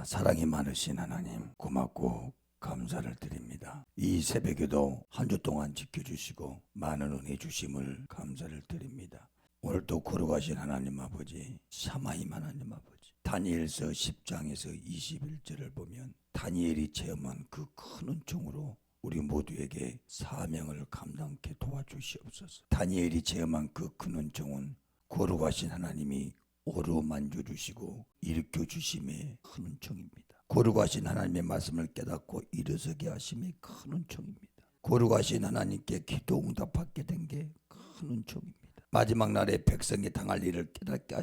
사랑이 많으신 하나님 고맙고 감사를 드립니다. 이 새벽에도 한 주 동안 지켜주시고 많은 은혜 주심을 감사를 드립니다. 오늘도 걸어가신 하나님 아버지, 샤마임 하나님 아버지, 다니엘서 10장에서 21절을 보면 다니엘이 체험한 그 큰 은총으로 우리 모두에게 사명을 감당케 도와주시옵소서. 다니엘이 체험한 그 큰 은총은 거룩하신 하나님이 어루만져 주시고 일으켜 주심의 큰 은총입니다. 거룩하신 하나님의 말씀을 깨닫고 일어서게 하심의 큰 은총입니다. 거룩하신 하나님께 기도 응답받게 된 게 큰 은총입니다. 마지막 날에 백성이 당할 일을 깨닫게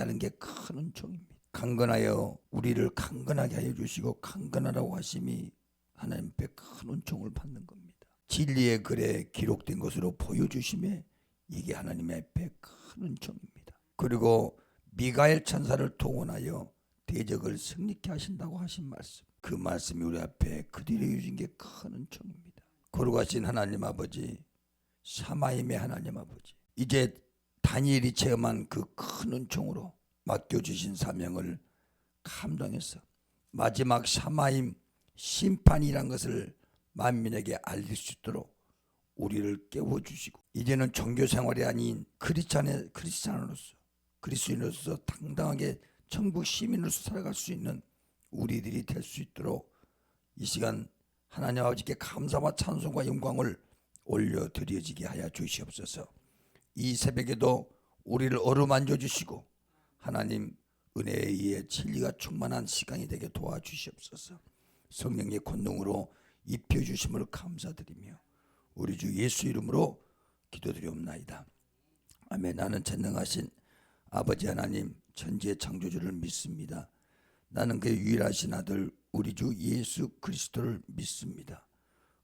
하는 게 큰 은총입니다. 강건하여 우리를 강건하게 하여 주시고 강건하라고 하심이 하나님 앞에 큰 은총을 받는 겁니다. 진리의 글에 기록된 것으로 보여주심에 이게 하나님의 앞에 큰 은총입니다. 그리고 미가엘 천사를 동원하여 대적을 승리케 하신다고 하신 말씀, 그 말씀이 우리 앞에 그대로 주신 게 큰 은총입니다. 거룩하신 하나님 아버지, 샤마임의 하나님 아버지, 이제 다니엘이 체험한 그 큰 은총으로 맡겨주신 사명을 감당해서 마지막 샤마임 심판이란 것을 만민에게 알릴 수 있도록 우리를 깨워주시고, 이제는 종교생활이 아닌 그리스도인으로서 당당하게 천국 시민으로서 살아갈 수 있는 우리들이 될 수 있도록 이 시간 하나님 아버지께 감사와 찬송과 영광을 올려드려지게 하여 주시옵소서. 이 새벽에도 우리를 어루만져 주시고 하나님 은혜에 의해 진리가 충만한 시간이 되게 도와주시옵소서. 성령의 권능으로 입혀주심을 감사드리며 우리 주 예수 이름으로 기도드리옵나이다. 아멘. 나는 전능하신 아버지 하나님 천지의 창조주를 믿습니다. 나는 그의 유일하신 아들 우리 주 예수 그리스도를 믿습니다.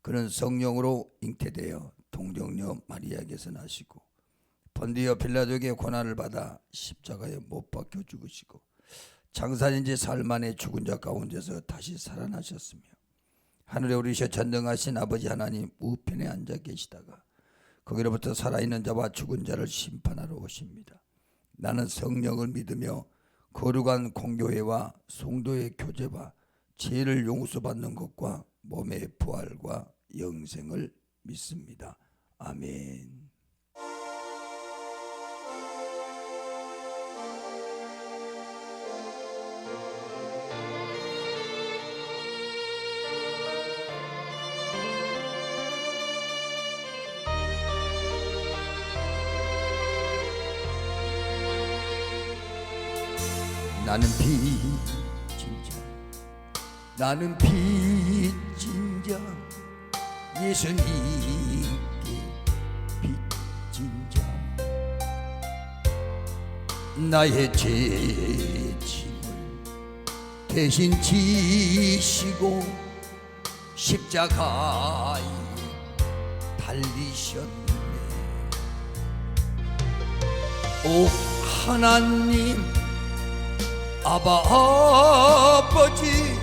그는 성령으로 잉태되어 동정녀 마리아에게서 나시고 본디오 빌라도에게 고난을 받아 십자가에 못 박혀 죽으시고 장사된 지 사흘 만에 죽은 자 가운데서 다시 살아나셨으며 하늘에 오르셔 전능하신 아버지 하나님 우편에 앉아 계시다가 거기로부터 살아있는 자와 죽은 자를 심판하러 오십니다. 나는 성령을 믿으며 거룩한 공교회와 성도의 교제와 죄를 용서받는 것과 몸의 부활과 영생을 믿습니다. 아멘. 나는 빚진 자 예수님께 빚진 자 나의 죄짐을 대신 지시고 십자가에 달리셨네. 오 하나님 아바 아버지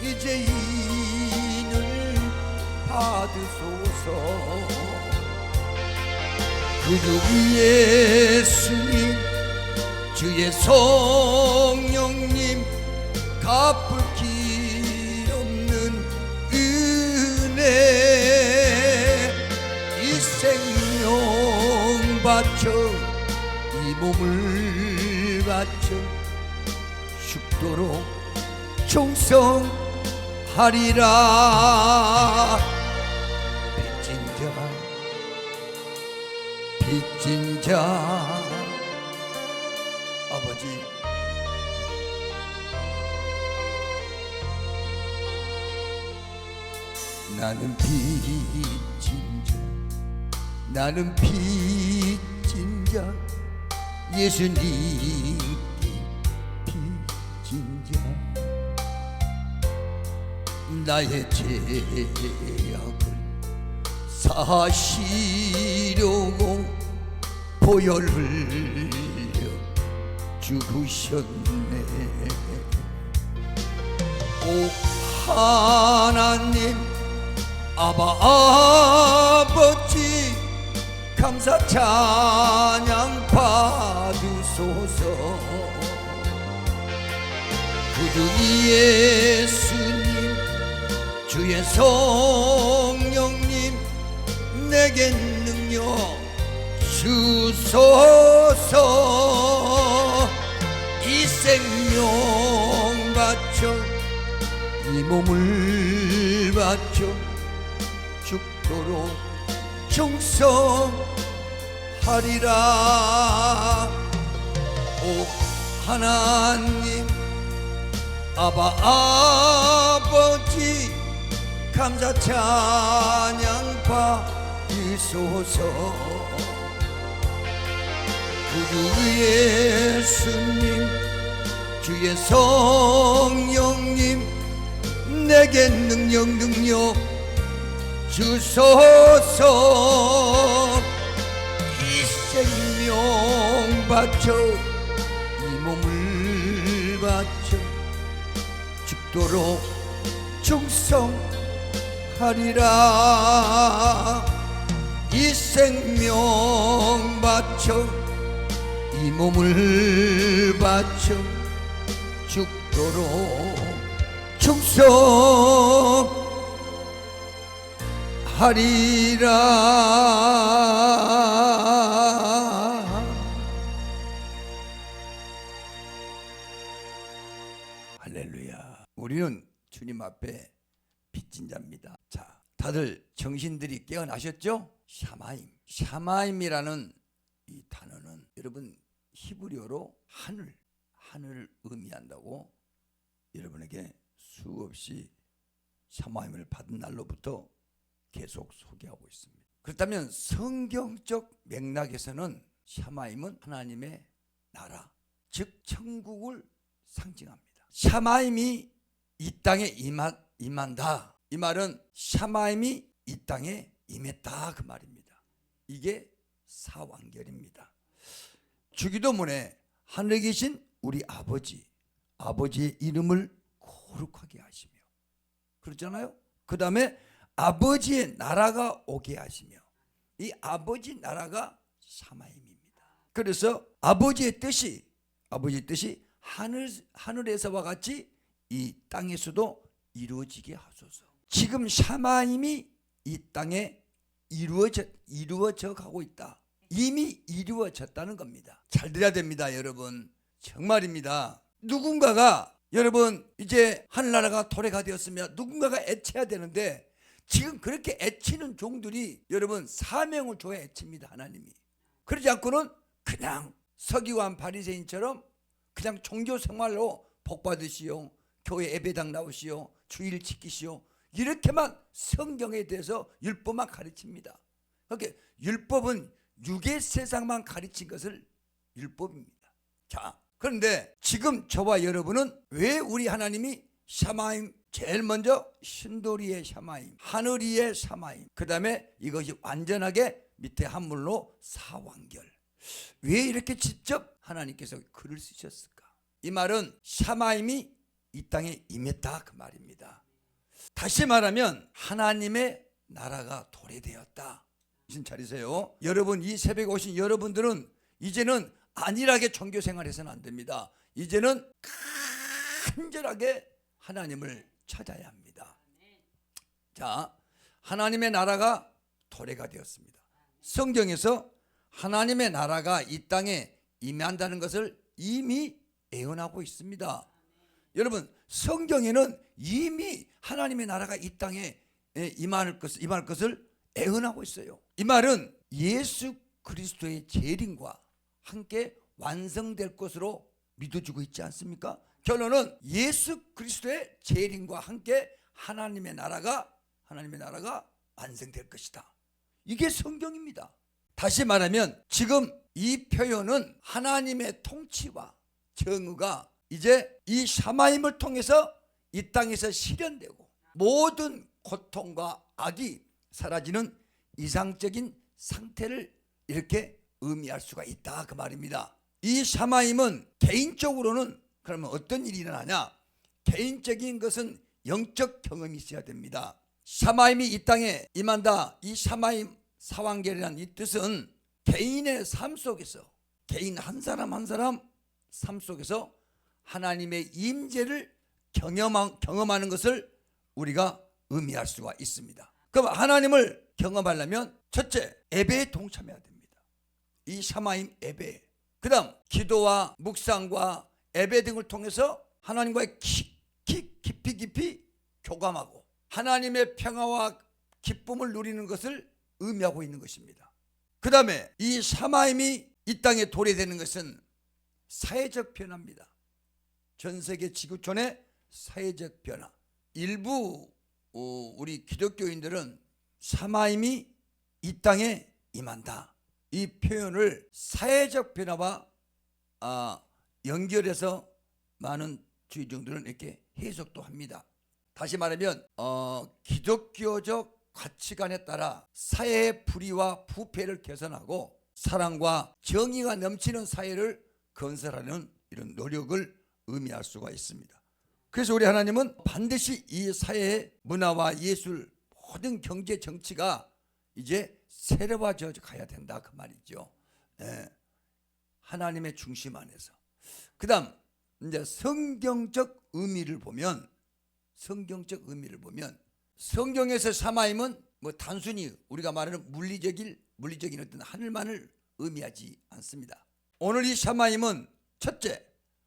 이제 인을 받으소서. 그주 예수님 주의 성령님 갚을 길 없는 은혜 이 생명 바쳐 이 몸을 바쳐 죽도록 충성하리라. 빚진 자 아버지 나는 빚진 자 예수님께 빚진 자 나의 죄악을 사시려고 보혈 흘려 죽으셨네. 오 하나님 아바 아버지 감사 찬양 받으소서. 그 구주 예수님 주의 성령님 내게 능력 주소서. 이 생명 바쳐 이 몸을 바쳐 죽도록 충성하리라. 오 하나님 아버지 감사 찬양 받으소서. 구주 예수님 주의 성령님 내게 능력 주소서. 이 생명 바쳐 이 몸을 바쳐 죽도록 충성하리라. 이 생명 바쳐 이 몸을 바쳐 죽도록 충성하리라. 할렐루야. 우리는 주님 앞에 빚진 자입니다. 자, 다들 정신들이 깨어나셨죠? 샤마임이라는 이 단어는 여러분 히브리어로 하늘을 의미한다고 여러분에게 수없이 샤마임을 받은 날로부터 계속 소개하고 있습니다. 그렇다면 성경적 맥락에서는 샤마임은 하나님의 나라, 즉 천국을 상징합니다. 샤마임이 이 땅에 임한다. 이 말은 샤마임이 이 땅에 임했다 그 말입니다. 이게 사완결입니다. 주기도문에 하늘에 계신 우리 아버지의 이름을 거룩하게 하시며, 그렇잖아요. 그 다음에 아버지의 나라가 오게 하시며, 이 아버지 나라가 샤마임입니다. 그래서 아버지의 뜻이 하늘에서와 같이 이 땅에서도 이루어지게 하소서. 지금 샤마임이 이 땅에 이루어져 가고 있다. 이미 이루어졌다는 겁니다. 잘 들어야 됩니다, 여러분. 정말입니다. 누군가가 여러분 이제 하늘나라가 도래가 되었으면 누군가가 애쳐야 되는데 지금 그렇게 애치는 종들이 여러분 사명을 줘야 애칩니다. 하나님이. 그러지 않고는 그냥 서기관 바리새인처럼 그냥 종교 생활로 복 받으시오, 교회 예배당 나오시오, 주일 지키시오, 이렇게만 성경에 대해서 율법만 가르칩니다. 그러니까 율법은 육의 세상만 가르친 것을 율법입니다. 자, 그런데 지금 저와 여러분은 왜 우리 하나님이 샤마임, 제일 먼저 신도리의 샤마임, 하늘이의 샤마임, 그 다음에 이것이 완전하게 밑에 한물로 사완결, 왜 이렇게 직접 하나님께서 글을 쓰셨을까? 이 말은 샤마임이 이 땅에 임했다 그 말입니다. 다시 말하면 하나님의 나라가 도래되었다. 정신 차리세요. 여러분, 이 새벽에 오신 여러분들은 이제는 안일하게 종교 생활해서는 안 됩니다. 이제는 간절하게 하나님을 찾아야 합니다. 자, 하나님의 나라가 도래가 되었습니다. 성경에서 하나님의 나라가 이 땅에 임한다는 것을 이미 예언하고 있습니다. 여러분, 성경에는 이미 하나님의 나라가 이 땅에 임할 것을 예언하고 있어요. 이 말은 예수 그리스도의 재림과 함께 완성될 것으로 믿어주고 있지 않습니까? 결론은 예수 그리스도의 재림과 함께 하나님의 나라가 완성될 것이다. 이게 성경입니다. 다시 말하면 지금 이 표현은 하나님의 통치와 정의가 이제 이 샤마임을 통해서 이 땅에서 실현되고 모든 고통과 악이 사라지는 이상적인 상태를 이렇게 의미할 수가 있다 그 말입니다. 이 샤마임은 개인적으로는 그러면 어떤 일이 일어나냐? 개인적인 것은 영적 경험이 있어야 됩니다. 샤마임이 이 땅에 임한다. 이 샤마임 사완결이라는 이 뜻은 개인의 삶 속에서, 개인 한 사람 한 사람 삶 속에서 하나님의 임재를 경험하는 것을 우리가 의미할 수가 있습니다. 그럼 하나님을 경험하려면 첫째, 예배에 동참해야 됩니다. 이 샤마임 예배. 그 다음 기도와 묵상과 예배 등을 통해서 하나님과의 깊이 교감하고 하나님의 평화와 기쁨을 누리는 것을 의미하고 있는 것입니다. 그 다음에 이 샤마임이 이 땅에 도래되는 것은 사회적 변화입니다. 전 세계 지구촌의 사회적 변화. 일부 우리 기독교인들은 샤마임이 이 땅에 임한다, 이 표현을 사회적 변화와 연결해서 많은 주의종들은 이렇게 해석도 합니다. 다시 말하면 기독교적 가치관에 따라 사회의 불의와 부패를 개선하고 사랑과 정의가 넘치는 사회를 건설하는 이런 노력을 의미할 수가 있습니다. 그래서 우리 하나님은 반드시 이 사회의 문화와 예술, 모든 경제 정치가 이제 새로워져 가야 된다, 그 말이죠. 하나님의 중심 안에서. 그 다음 이제 성경적 의미를 보면 성경에서 샤마임은 뭐 단순히 우리가 말하는 물리적인 어떤 하늘만을 의미하지 않습니다. 오늘 이 샤마임은 첫째,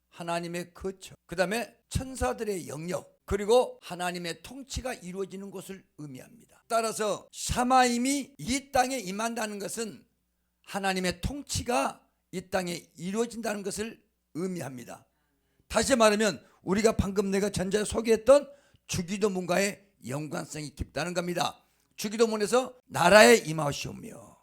하나님의 거처, 그 다음에 천사들의 영역, 그리고 하나님의 통치가 이루어지는 것을 의미합니다. 따라서 샤마임이 이 땅에 임한다는 것은 하나님의 통치가 이 땅에 이루어진다는 것을 의미합니다. 다시 말하면 우리가 방금 내가 전자에 소개했던 주기도문과의 연관성이 깊다는 겁니다. 주기도문에서 나라에 임하시오며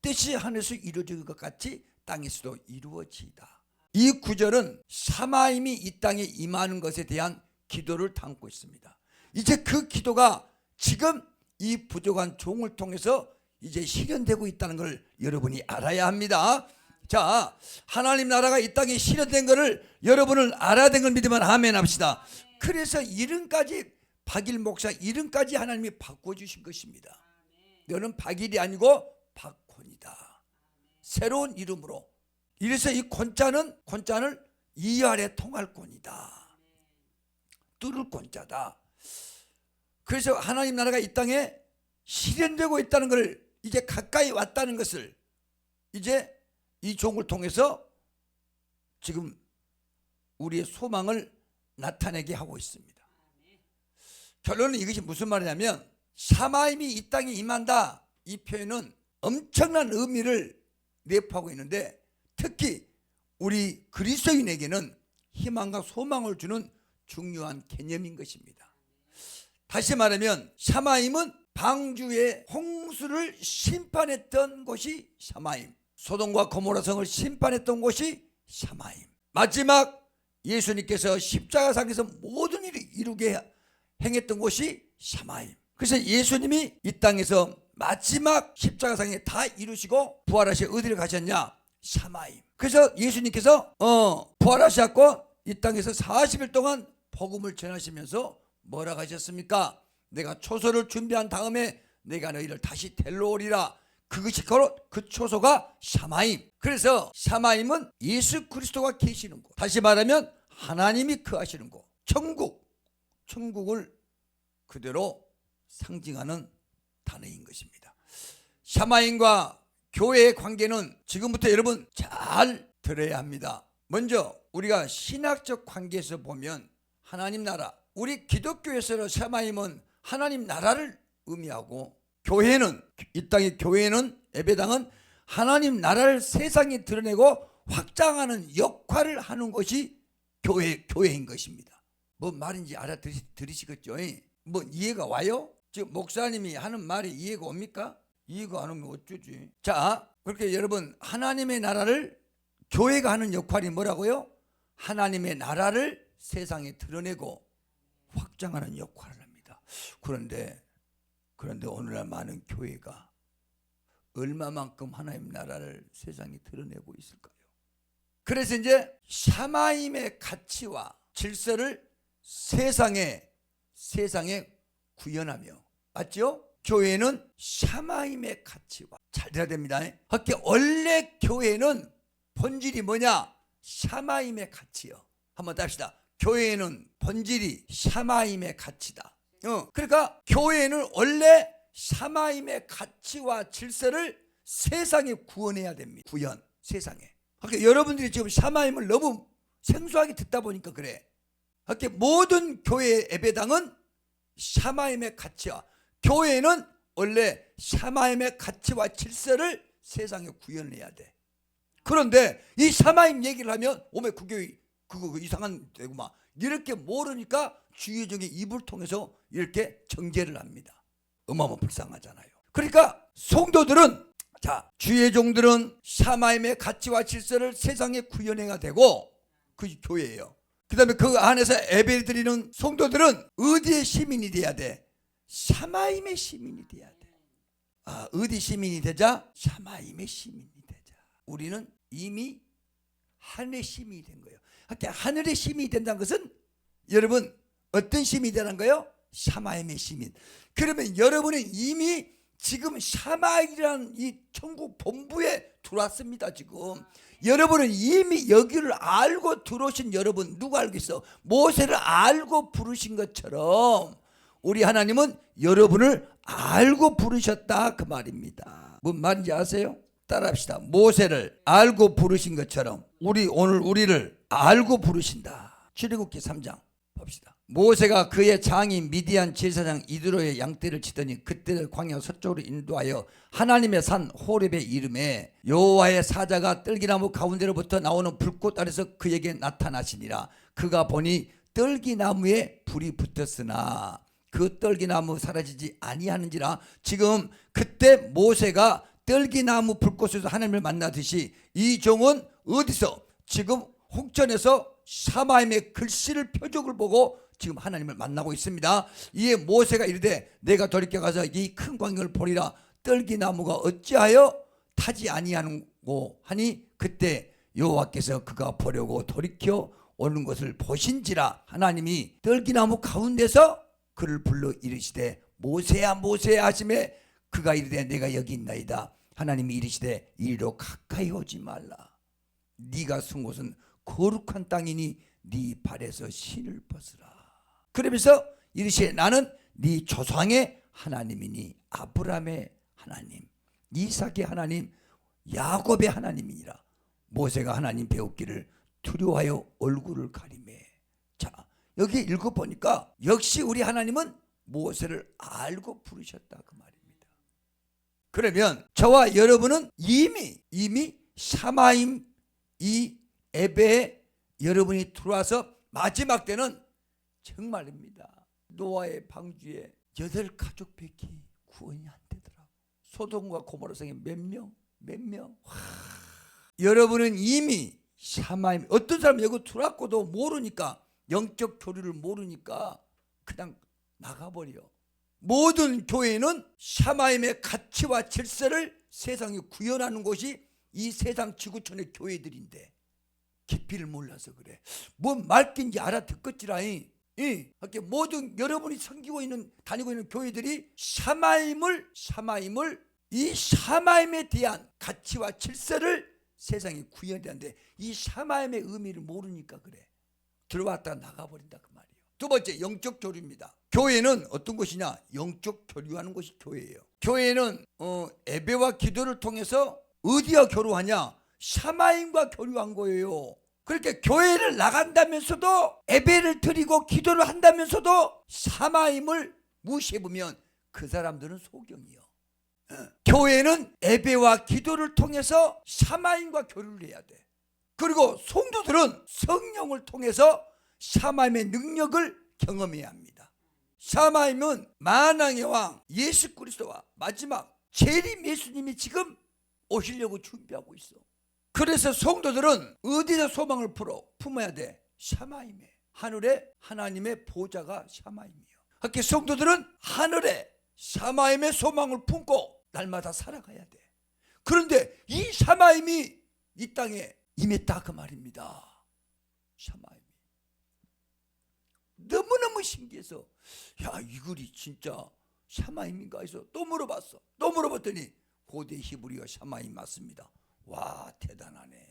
뜻이 하늘에서 이루어질 것 같이 땅에서도 이루어지이다. 이 구절은 샤마임이 이 땅에 임하는 것에 대한 기도를 담고 있습니다. 이제 그 기도가 지금 이 부족한 종을 통해서 이제 실현되고 있다는 걸 여러분이 알아야 합니다. 자, 하나님 나라가 이 땅에 실현된 것을 여러분은 알아야 된 걸 믿으면 아멘 합시다. 그래서 이름까지 박일 목사 이름까지 하나님이 바꿔주신 것입니다. 너는 박일이 아니고 박권이다, 새로운 이름으로. 이래서 이 권자는 이 아래 통할 권이다, 뚫을 권자다. 그래서 하나님 나라가 이 땅에 실현되고 있다는 것을, 이제 가까이 왔다는 것을 이제 이 종을 통해서 지금 우리의 소망을 나타내게 하고 있습니다. 결론은 이것이 무슨 말이냐면 샤마임이 이 땅에 임한다, 이 표현은 엄청난 의미를 내포하고 있는데 특히 우리 그리스도인에게는 희망과 소망을 주는 중요한 개념인 것입니다. 다시 말하면 샤마임은 방주의 홍수를 심판했던 곳이 샤마임, 소돔과 고모라 성을 심판했던 곳이 샤마임, 마지막 예수님께서 십자가상에서 모든 일을 이루게 행했던 곳이 샤마임. 그래서 예수님이 이 땅에서 마지막 십자가상에 다 이루시고 부활하셔 어디를 가셨냐? 샤마임. 그래서 예수님께서 부활하셨고 이 땅에서 40일 동안 복음을 전하시면서 뭐라고 하셨습니까? 내가 초소를 준비한 다음에 내가 너희를 다시 데려오리라. 그것이 바로 그 초소가 샤마임. 그래서 샤마임은 예수 그리스도가 계시는 곳, 다시 말하면 하나님이 거하시는 곳, 천국을 그대로 상징하는 단어인 것입니다. 샤마임과 교회의 관계는 지금부터 여러분 잘 들어야 합니다. 먼저 우리가 신학적 관계에서 보면 하나님 나라, 우리 기독교에서 샤마임은 하나님 나라를 의미하고, 교회는, 이 땅의 교회는, 예배당은 하나님 나라를 세상에 드러내고 확장하는 역할을 하는 것이 교회인 것입니다. 뭐 말인지 알아들으시겠죠? 뭐 이해가 와요? 지금 목사님이 하는 말이 이해가 옵니까? 이해가 안 오면 어쩌지? 자, 그렇게 여러분, 하나님의 나라를 교회가 하는 역할이 뭐라고요? 하나님의 나라를 세상에 드러내고 확장하는 역할을 합니다. 그런데 오늘날 많은 교회가 얼마만큼 하나님 나라를 세상에 드러내고 있을까요? 그래서 이제 샤마임의 가치와 질서를 세상에 구현하며, 맞죠? 교회는 샤마임의 가치와, 잘 들어야 됩니다. 그렇게 원래 교회는 본질이 뭐냐? 샤마임의 가치요. 한번 답시다. 교회에는 본질이 샤마임의 가치다. 그러니까 교회는 원래 샤마임의 가치와 질서를 세상에 구현해야 됩니다. 구현, 세상에. 그러니까 여러분들이 지금 샤마임을 너무 생소하게 듣다 보니까 그래. 그러니까 모든 교회 예배당은 샤마임의 가치와, 교회는 원래 샤마임의 가치와 질서를 세상에 구현해야 돼. 그런데 이 샤마임 얘기를 하면 오메 그 교회 그거 이상한 되고 막 이렇게 모르니까 주의적인 입을 통해서 이렇게 정죄를 합니다. 어마어마 불쌍하잖아요. 그러니까 성도들은, 자, 주의 종들은 샤마임의 가치와 질서를 세상에 구현해야 되고, 그 교회예요. 그 다음에 그 안에서 예배 드리는 성도들은 어디의 시민이 돼야 돼? 샤마임의 시민이 돼야 돼. 어디 시민이 되자? 샤마임의 시민이 되자. 우리는 이미 하늘의 시민이 된 거예요. 그러니까 하늘의 시민이 된다는 것은 여러분 어떤 시민이 되는 거예요? 샤마임의 시민. 그러면 여러분은 이미 지금 샤마임이라는 이 천국 본부에 들어왔습니다. 지금 여러분은 이미 여기를 알고 들어오신 여러분, 누가 알고 있어? 모세를 알고 부르신 것처럼 우리 하나님은 여러분을 알고 부르셨다, 그 말입니다. 뭔 말인지 아세요? 따라합시다. 모세를 알고 부르신 것처럼 오늘 우리를 알고 부르신다. 출애굽기 3장 봅시다. 모세가 그의 장인 미디안 제사장 이드로의 양떼를 치더니 그때를 광야 서쪽으로 인도하여 하나님의 산 호렙에 이름에 여호와의 사자가 떨기나무 가운데로부터 나오는 불꽃 아래서 그에게 나타나시니라. 그가 보니 떨기나무에 불이 붙었으나 그 떨기나무 사라지지 아니하는지라. 지금 그때 모세가 떨기나무 불꽃에서 하나님을 만나듯이 이 종은 어디서? 지금 홍천에서 샤마임의 글씨를 표적을 보고 지금 하나님을 만나고 있습니다. 이에 모세가 이르되 내가 돌이켜 가서 이 큰 광야를 보리라. 떨기나무가 어찌하여 타지 아니하는고 하니 그때 여호와께서 그가 보려고 돌이켜 오는 것을 보신지라. 하나님이 떨기나무 가운데서 그를 불러 이르시되 모세야 모세야 하시매 그가 이르되 내가 여기 있나이다. 하나님이 이르시되 이리로 가까이 오지 말라. 네가 쓴 곳은 거룩한 땅이니 네 발에서 신을 벗으라. 그러면서 이르시되 나는 네 조상의 하나님이니 아브라함의 하나님, 이삭의 하나님, 야곱의 하나님이니라. 모세가 하나님 배웠기를 두려워하여 얼굴을 가리매. 자, 여기 읽어보니까 역시 우리 하나님은 모세를 알고 부르셨다, 그 말입니다. 그러면 저와 여러분은 이미 샤마임 이 예배에 여러분이 들어와서 마지막 때는 정말입니다. 노아의 방주에 8가족밖에 구원이 안 되더라고. 소돔과 고모라 성에 몇 명? 여러분은 이미 샤마임, 어떤 사람 여기 들어왔고도 모르니까, 영적 교류를 모르니까 그냥 나가버려. 모든 교회는 샤마임의 가치와 질서를 세상에 구현하는 곳이 이 세상 지구촌의 교회들인데 깊이를 몰라서 그래. 뭔 말인지 알아듣겠지라잉. 이렇게 모든 여러분이 섬기고 있는, 다니고 있는 교회들이 샤마임을 이 샤마임에 대한 가치와 질서를 세상에 구현하는데 이 샤마임의 의미를 모르니까 그래. 들어왔다가 나가버린다, 그 말이에요. 두 번째, 영적 교류입니다. 교회는 어떤 것이냐? 영적 교류하는 것이 교회예요. 교회는 예배와 기도를 통해서 어디와 교류하냐? 샤마임과 교류한 거예요. 그렇게 교회를 나간다면서도 예배를 드리고 기도를 한다면서도 샤마임을 무시해보면 그 사람들은 소경이요. 교회는 예배와 기도를 통해서 샤마임과 교류를 해야 돼. 그리고 성도들은 성령을 통해서 샤마임의 능력을 경험해야 합니다. 샤마임은 만왕의 왕 예수 그리스도와 마지막 재림 예수님이 지금 오시려고 준비하고 있어. 그래서 성도들은 어디서 소망을 품어야 돼? 샤마임에. 하늘에 하나님의 보좌가 샤마임이에요. 그렇게 성도들은 하늘에 샤마임의 소망을 품고 날마다 살아가야 돼. 그런데 이 샤마임이 이 땅에 임했다, 그 말입니다. 샤마임이. 너무너무 신기해서 야, 이 글이 진짜 샤마임인가 해서 또 물어봤어. 또 물어봤더니 고대 히브리어 샤마임 맞습니다. 와, 대단하네.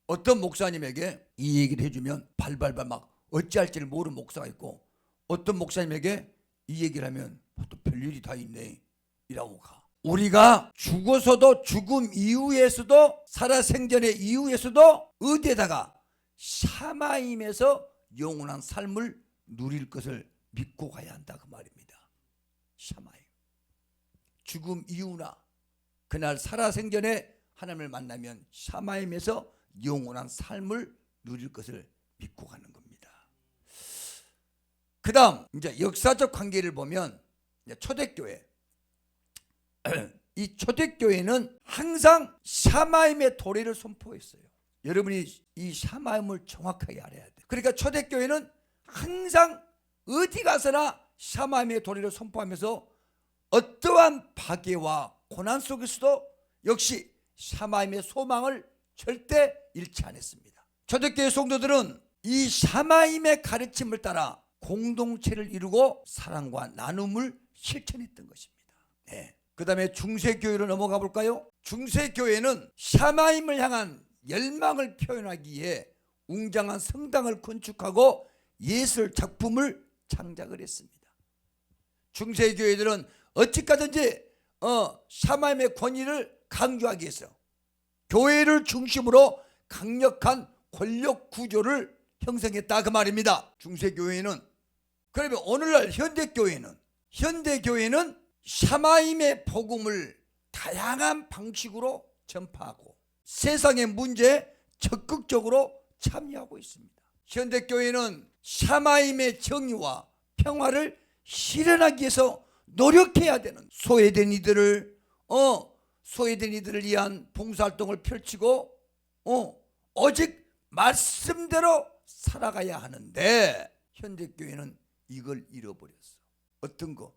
어떤 목사님에게 이 얘기를 해주면 발발발 막 어찌할지를 모르는 목사가 있고, 어떤 목사님에게 이 얘기를 하면 또 별일이 다 있네 이라고 가. 우리가 죽어서도 죽음 이후에서도 살아생전의 이후에서도 어디에다가 샤마임에서 영원한 삶을 누릴 것을 믿고 가야 한다 그 말입니다. 샤마임. 죽음 이후나 그날 살아생전에 하나님을 만나면 샤마임에서 영원한 삶을 누릴 것을 믿고 가는 겁니다. 그 다음 이제 역사적 관계를 보면 초대교회, 이 초대교회는 항상 샤마임의 도래를 선포했어요. 여러분이 이 샤마임을 정확하게 알아야 돼요. 그러니까 초대교회는 항상 어디 가서나 샤마임의 도래를 선포하면서 어떠한 파괴와 고난 속에서도 역시 샤마임의 소망을 절대 잃지 않았습니다. 초대교회 성도들은 이 샤마임의 가르침을 따라 공동체를 이루고 사랑과 나눔을 실천했던 것입니다. 네. 그 다음에 중세교회로 넘어가 볼까요? 중세교회는 샤마임을 향한 열망을 표현하기 위해 웅장한 성당을 건축하고 예술 작품을 창작을 했습니다. 중세교회들은 어찌까든지 샤마임의 권위를 강조하기 위해서 교회를 중심으로 강력한 권력 구조를 형성했다 그 말입니다. 중세교회는. 그러면 오늘날 현대교회는 샤마임의 복음을 다양한 방식으로 전파하고 세상의 문제에 적극적으로 참여하고 있습니다. 현대교회는 샤마임의 정의와 평화를 실현하기 위해서 노력해야 되는 소외된 이들을 위한 봉사활동을 펼치고 오직 말씀대로 살아가야 하는데 현대교회는 이걸 잃어버렸어. 어떤 거?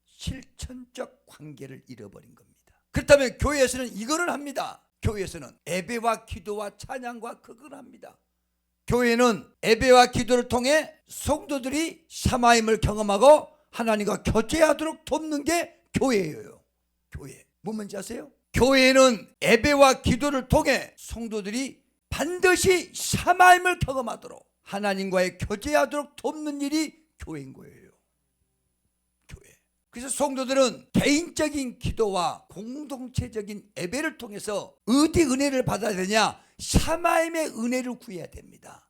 실천적 관계를 잃어버린 겁니다. 그렇다면 교회에서는 이거는 합니다. 교회에서는 예배와 기도와 찬양과 그걸 합니다. 교회는 예배와 기도를 통해 성도들이 샤마임을 경험하고 하나님과 교제하도록 돕는 게 교회예요. 교회. 뭔지 아세요? 교회는 예배와 기도를 통해 성도들이 반드시 샤마임을 경험하도록 하나님과의 교제하도록 돕는 일이 교회인 거예요. 교회. 그래서 성도들은 개인적인 기도와 공동체적인 예배를 통해서 어디 은혜를 받아야 되냐? 샤마임의 은혜를 구해야 됩니다.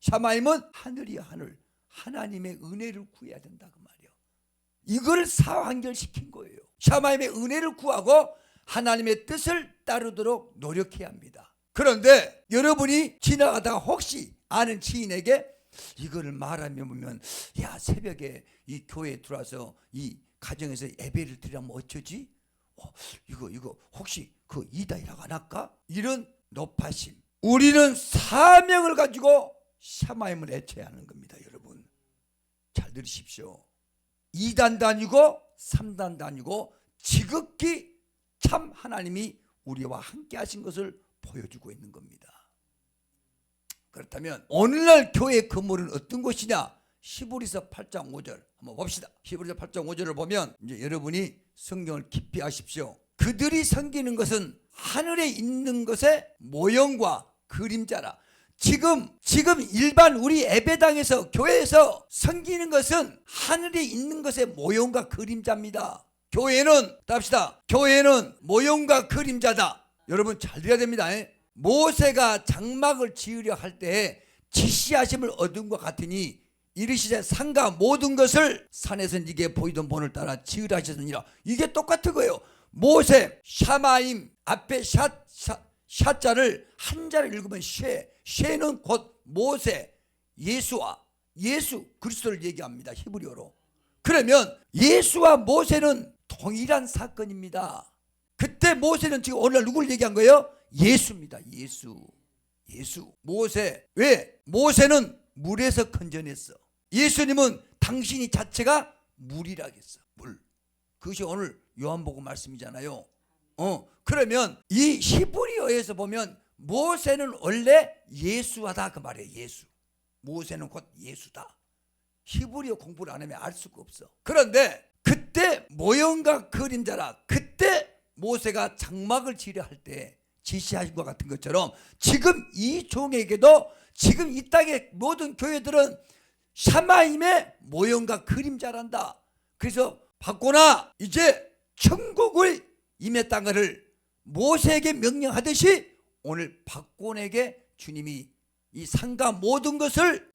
샤마임은 하늘이야 하늘. 하나님의 은혜를 구해야 된다 그 말이에요. 이걸 사완결시킨 거예요. 샤마임의 은혜를 구하고 하나님의 뜻을 따르도록 노력해야 합니다. 그런데 여러분이 지나가다가 혹시 아는 지인에게 이거를 말하면 보면 야 새벽에 이 교회에 들어와서 이 가정에서 예배를 드리면 어쩌지? 이거 혹시 그 이다이라고 안 할까? 이런 높아심. 우리는 사명을 가지고 샤마임을 애쳐야 하는 겁니다. 여러분 잘 들으십시오. 2단도 아니고 3단도 아니고 지극히 참 하나님이 우리와 함께 하신 것을 보여주고 있는 겁니다. 그렇다면 오늘날 교회의 건물은 어떤 곳이냐? 히브리서 8장 5절 한번 봅시다. 히브리서 8장 5절을 보면 이제 여러분이 성경을 깊이 아십시오. 그들이 섬기는 것은 하늘에 있는 것의 모형과 그림자라. 지금 일반 우리 예배당에서 교회에서 섬기는 것은 하늘에 있는 것의 모형과 그림자입니다. 교회는 답시다. 교회는 모형과 그림자다. 여러분 잘 들어야 됩니다. 모세가 장막을 지으려 할 때에 지시하심을 얻은 것 같으니 이르시되 산과 모든 것을 산에서 네게 보이던 본을 따라 지으라 하셨느니라. 이게 똑같은 거예요. 모세 샤마임 앞에 샤자를 한자를 읽으면 쉐는 곧 모세 예수와 예수 그리스도를 얘기합니다. 히브리어로. 그러면 예수와 모세는 동일한 사건입니다. 그때 모세는 지금 오늘날 누굴 얘기한 거예요? 예수입니다. 예수. 모세. 왜? 모세는 물에서 건져냈어. 예수님은 당신이 자체가 물이라 했어. 물. 그것이 오늘 요한복음 말씀이잖아요. 그러면 이 히브리어에서 보면 모세는 원래 예수하다 그 말이에요. 예수. 모세는 곧 예수다. 히브리어 공부를 안 하면 알 수가 없어. 그런데 그때 모형과 그림자라. 그때 모세가 장막을 지으려 할 때 지시하신 것 같은 것처럼 지금 이 종에게도 지금 이 땅의 모든 교회들은 샤마임의 모형과 그림자란다. 그래서 박고나 이제 천국을 임했다는 것을 모세에게 명령하듯이 오늘 박고나에게 주님이 이 산과 모든 것을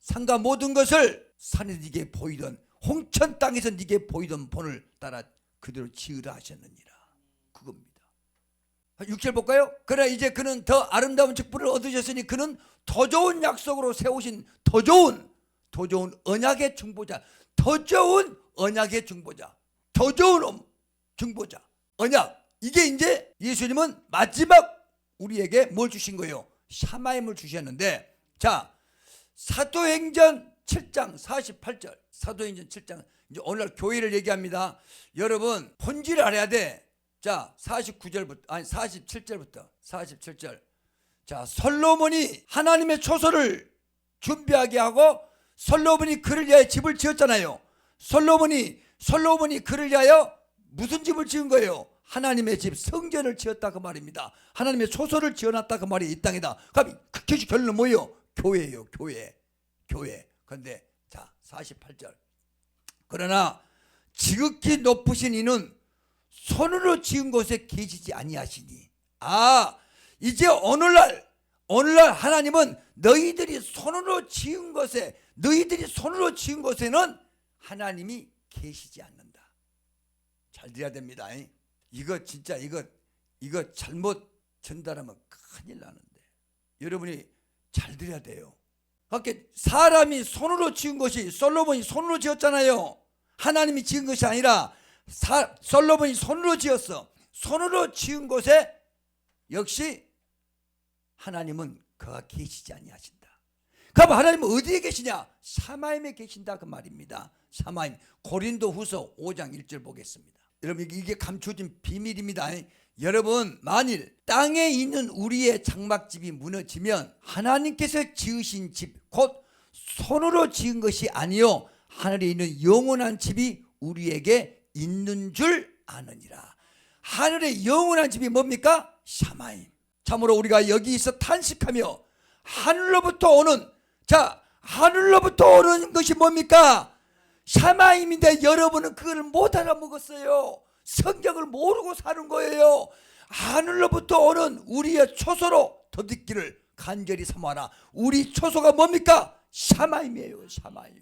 산에 네게 보이던 홍천 땅에서 네게 보이던 본을 따라 그대로 지으라 하셨느니라. 그겁니다. 6절 볼까요? 그러나 이제 그는 더 아름다운 직분을 얻으셨으니 그는 더 좋은 약속으로 세우신 더 좋은 언약의 중보자, 더 좋은 언약의 중보자, 더 좋은 중보자, 언약. 이게 이제 예수님은 마지막 우리에게 뭘 주신 거예요? 샤마임을 주셨는데, 자, 사도행전 7장 48절, 사도행전 7장, 이제 오늘 교회를 얘기합니다. 여러분 본질을 알아야 돼. 자, 47절부터 47절. 자, 솔로몬이 하나님의 초소를 준비하게 하고 솔로몬이 그를 위하여 집을 지었잖아요. 솔로몬이 그를 위하여 무슨 집을 지은 거예요? 하나님의 집, 성전을 지었다 그 말입니다. 하나님의 초소를 지어놨다 그 말이 이 땅이다. 그럼 그 결론은 뭐예요? 교회예요. 교회. 그런데 자, 48절. 그러나 지극히 높으신 이는 손으로 지은 곳에 계시지 아니하시니. 이제 오늘날 하나님은 너희들이 손으로 지은 곳에는 하나님이 계시지 않는다. 잘 들어야 됩니다. 이거 진짜 이거 잘못 전달하면 큰일 나는데 여러분이 잘 들어야 돼요. 그렇게 사람이 손으로 지은 것이, 솔로몬이 손으로 지었잖아요. 하나님이 지은 것이 아니라 솔로몬이 손으로 지었어. 손으로 지은 곳에 역시 하나님은 그가 계시지 아니하신다. 그럼 하나님은 어디에 계시냐? 샤마임에 계신다 그 말입니다. 샤마임. 고린도후서 5장 1절 보겠습니다. 여러분 이게 감춰진 비밀입니다. 여러분 만일 땅에 있는 우리의 장막집이 무너지면 하나님께서 지으신 집, 곧 손으로 지은 것이 아니요 하늘에 있는 영원한 집이 우리에게 있는 줄 아느니라. 하늘의 영원한 집이 뭡니까? 샤마임. 참으로 우리가 여기서 탄식하며 하늘로부터 오는 것이 뭡니까? 샤마임인데 여러분은 그걸 못 알아먹었어요. 성경을 모르고 사는 거예요. 하늘로부터 오는 우리의 초소로 더듣기를 간절히 사모하라. 우리 초소가 뭡니까? 샤마임이에요. 샤마임.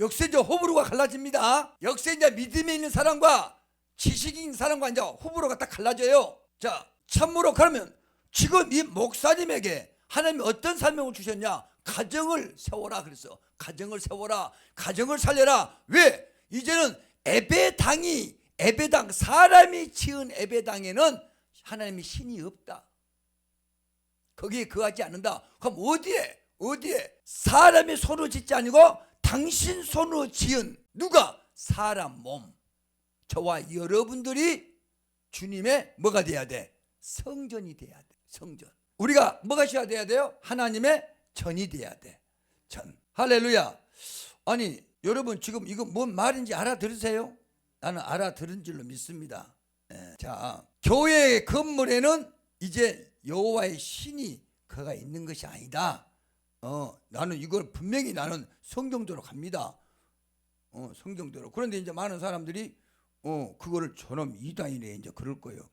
역세자 호불호가 갈라집니다. 역세자 믿음에 있는 사람과 지식이 있는 사람과 이제 호불호가 딱 갈라져요. 자, 참으로 그러면 지금 이 목사님에게 하나님이 어떤 사명을 주셨냐? 가정을 세워라 그랬어. 가정을 세워라. 가정을 살려라. 왜? 이제는 에베당 사람이 지은 에베당에는 하나님의 신이 없다. 거기에 거하지 않는다. 그럼 어디에? 사람의 손으로 짓지 아니고 당신 손으로 지은 누가? 사람 몸. 저와 여러분들이 주님의 뭐가 돼야 돼? 성전이 돼야 돼. 성전. 우리가 뭐가 돼야 돼요? 하나님의 전이 돼야 돼. 전. 할렐루야. 아니 여러분 지금 이거 뭔 말인지 알아들으세요? 나는 알아들은 줄로 믿습니다. 자, 교회의 건물에는 이제 여호와의 신이 그가 있는 것이 아니다. 나는 이걸 분명히 나는 성경대로 갑니다. 성경대로. 그런데 이제 많은 사람들이 그거를 저놈 이단이래 이제 그럴 거예요.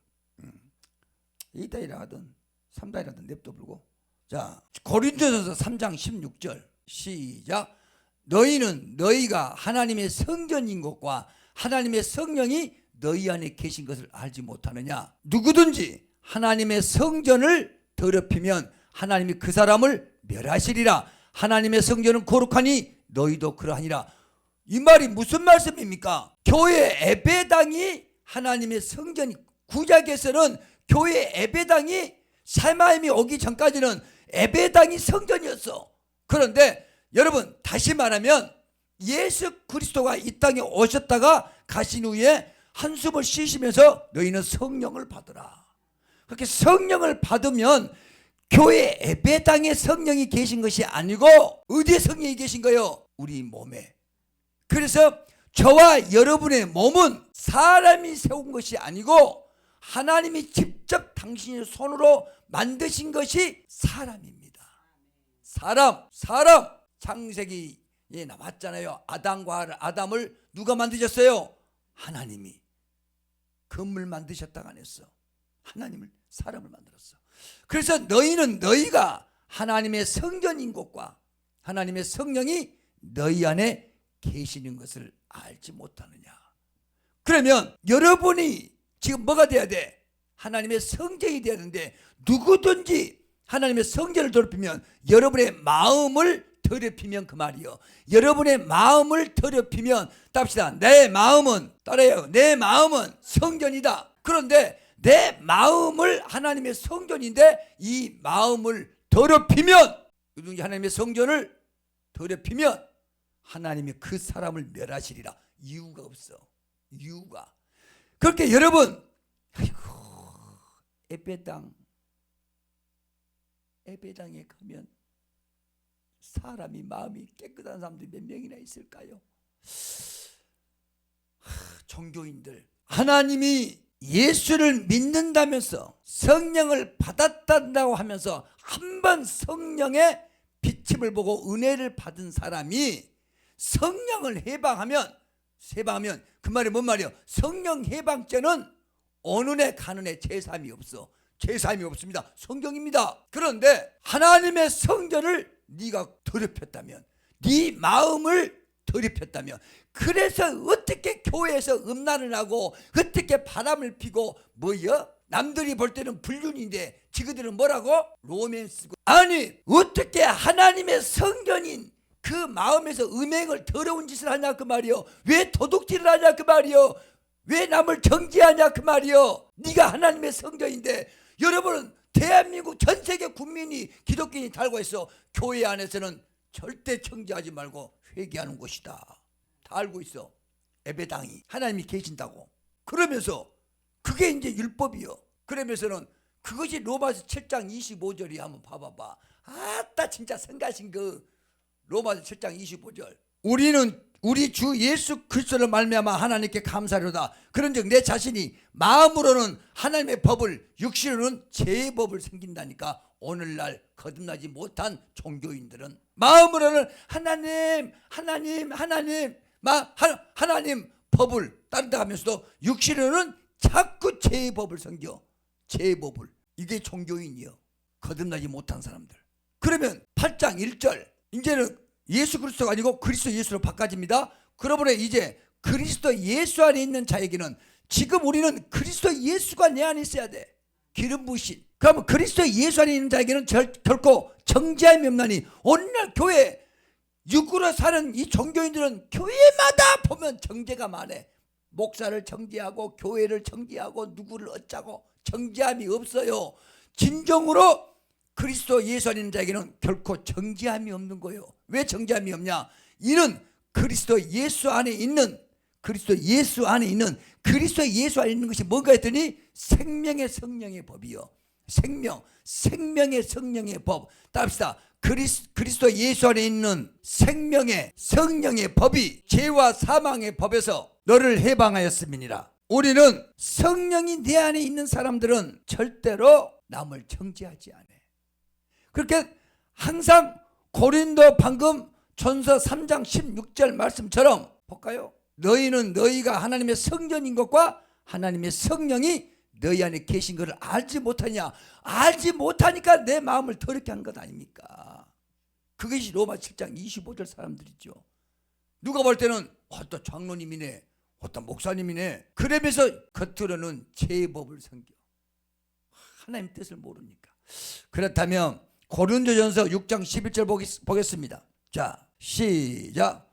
이단이라 하든 삼단이라든 냅둬 불고. 자, 고린도전서 3장 16절 시작. 너희는 너희가 하나님의 성전인 것과 하나님의 성령이 너희 안에 계신 것을 알지 못하느냐? 누구든지 하나님의 성전을 더럽히면 하나님이 그 사람을 멸하시리라. 하나님의 성전은 거룩하니 너희도 그러하니라. 이 말이 무슨 말씀입니까? 교회 에베당이 하나님의 성전이, 구약에서는 교회 에베당이 샤마임이 오기 전까지는 에베당이 성전이었어. 그런데 여러분 다시 말하면 예수 그리스도가 이 땅에 오셨다가 가신 후에 한숨을 쉬시면서 너희는 성령을 받으라. 그렇게 성령을 받으면 교회 에베당의 성령이 계신 것이 아니고 어디에 성령이 계신 거예요? 우리 몸에. 그래서 저와 여러분의 몸은 사람이 세운 것이 아니고 하나님이 직접 당신의 손으로 만드신 것이 사람입니다. 사람 창세기에 나왔잖아요. 아담을 누가 만드셨어요? 하나님이. 건물 만드셨다가 안 했어. 사람을 만들었어. 그래서 너희가 하나님의 성전인 것과 하나님의 성령이 너희 안에 계시는 것을 알지 못하느냐. 그러면 여러분이 지금 뭐가 돼야 돼? 하나님의 성전이 돼야 되는데, 누구든지 하나님의 성전을 더럽히면 여러분의 마음을 더럽히면 그 말이요. 여러분의 마음을 더럽히면, 답시다. 내 마음은, 따라해요. 내 마음은 성전이다. 그런데 내 마음을 하나님의 성전인데 이 마음을 더럽히면, 누군지 하나님의 성전을 더럽히면 하나님이 그 사람을 멸하시리라. 이유가 없어. 이유가. 그렇게 여러분, 아이고, 에베당에 가면 사람이 마음이 깨끗한 사람들이 몇 명이나 있을까요? 종교인들, 하나님이 예수를 믿는다면서 성령을 받았다고 하면서 한 번 성령의 비침을 보고 은혜를 받은 사람이 성령을 해방하면 그 말이 뭔 말이에요? 성령 해방죄는 어느 애 가는 애 제삼이 없어. 제삼이 없습니다. 성경입니다. 그런데 하나님의 성전을 네가 더럽혔다면, 네 마음을 더럽혔다면, 그래서 어떻게 교회에서 음란을 하고 어떻게 바람을 피고 뭐요? 남들이 볼 때는 불륜인데 지그들은 뭐라고? 로맨스고. 아니, 어떻게 하나님의 성전인 그 마음에서 음행을 더러운 짓을 하냐 그 말이요. 왜 도둑질을 하냐 그 말이요. 왜 남을 정죄하냐 그 말이요. 네가 하나님의 성전인데. 여러분은 대한민국 전 세계 국민이 기독교인이 다 알고 있어. 교회 안에서는 절대 정죄하지 말고 회개하는 곳이다. 다 알고 있어. 에베당이 하나님이 계신다고. 그러면서 그게 이제 율법이요. 그러면서는 그것이 로마서 7장 25절이 한번 봐봐봐. 아따 진짜 성가신 그 로마서 7장 25절. 우리는 우리 주 예수 그리스도를 말미암아 하나님께 감사하려다. 그런즉 내 자신이 마음으로는 하나님의 법을, 육신으로는 죄의 법을 섬긴다니까. 오늘날 거듭나지 못한 종교인들은 마음으로는 하나님 법을 따른다 하면서도 육신으로는 자꾸 죄의 법을 섬겨. 죄의 법을. 이게 종교인이요. 거듭나지 못한 사람들. 그러면 8장 1절, 이제는 예수 그리스도가 아니고 그리스도 예수로 바꿔집니다. 그러므로 이제 그리스도 예수 안에 있는 자에게는, 지금 우리는 그리스도 예수가 내 안에 있어야 돼. 기름 부으신. 그러면 그리스도 예수 안에 있는 자에게는 결코 정죄함이 없나니. 오늘날 교회 육으로 사는 이 종교인들은 교회마다 보면 정죄가 많아. 목사를 정죄하고 교회를 정죄하고 누구를 어쩌고 정죄함이 없어요. 진정으로 그리스도 예수 안에 있는 자에게는 결코 정죄함이 없는 거예요. 왜 정죄함이 없냐? 이는 그리스도 예수 안에 있는 그리스도 예수 안에 있는 것이 뭔가 했더니 생명의 성령의 법이요. 생명의 성령의 법. 따릅시다. 그리스도 예수 안에 있는 생명의 성령의 법이 죄와 사망의 법에서 너를 해방하였음이니라. 우리는 성령이 내 안에 있는 사람들은 절대로 남을 정죄하지 않아. 그렇게 항상 고린도 방금 전서 3장 16절 말씀처럼 볼까요? 너희는 너희가 하나님의 성전인 것과 하나님의 성령이 너희 안에 계신 것을 알지 못하냐. 알지 못하니까 내 마음을 더럽게 한 것 아닙니까? 그것이 로마 7장 25절 사람들이죠. 누가 볼 때는 어떤 장로님이네, 어떤 목사님이네, 그러면서 겉으로는 죄의 법을 섬겨. 하나님 뜻을 모르니까. 그렇다면 고린도전서 6장 11절 보겠습니다. 자, 시작.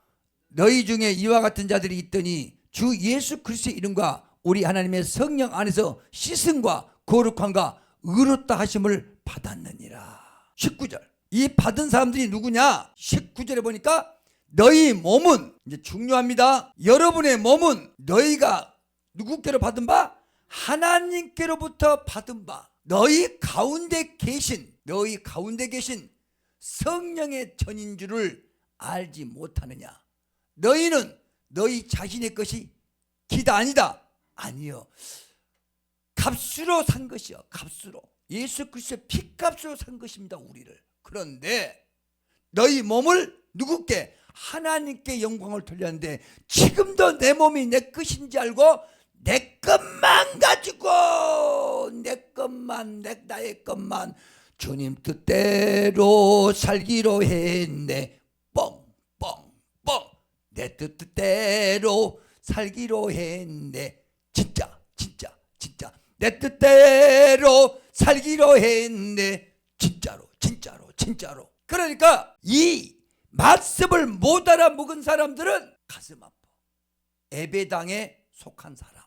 너희 중에 이와 같은 자들이 있더니 주 예수 그리스도의 이름과 우리 하나님의 성령 안에서 씻음과 거룩함과 의롭다 하심을 받았느니라. 19절. 이 받은 사람들이 누구냐? 19절에 보니까 너희 몸은, 이제 중요합니다. 여러분의 몸은 너희가 누구께로 받은 바? 하나님께로부터 받은 바. 너희 가운데 계신 성령의 전인 줄을 알지 못하느냐. 너희는 너희 자신의 것이 기다 아니다. 아니요. 값으로 산 것이요. 값으로. 예수 그리스도의 피값으로 산 것입니다. 우리를. 그런데 너희 몸을 누구께? 하나님께 영광을 돌렸는데 지금도 내 몸이 내 것인지 알고 내 것만 가지고 내 것만 나의 것만 주님 뜻대로 살기로 했네. 뻥뻥뻥 내 뜻대로 살기로 했네. 진짜 내 뜻대로 살기로 했네. 진짜로. 그러니까 이 말씀을 못 알아먹은 사람들은 가슴 아파. 에베당에 속한 사람.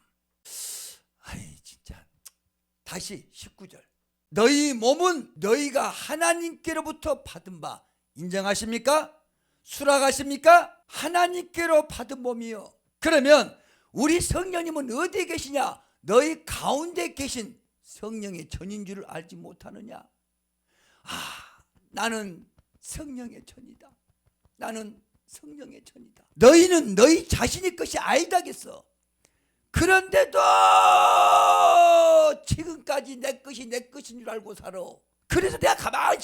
아이 진짜. 다시 19절. 너희 몸은 너희가 하나님께로부터 받은 바 인정하십니까? 수락하십니까? 하나님께로 받은 몸이요. 그러면 우리 성령님은 어디에 계시냐? 너희 가운데 계신 성령의 전인 줄을 알지 못하느냐? 나는 성령의 전이다. 나는 성령의 전이다. 너희는 너희 자신의 것이 아니다겠어. 그런데도 지금까지 내 것이 내 것인 줄 알고 살아. 그래서 내가 가만히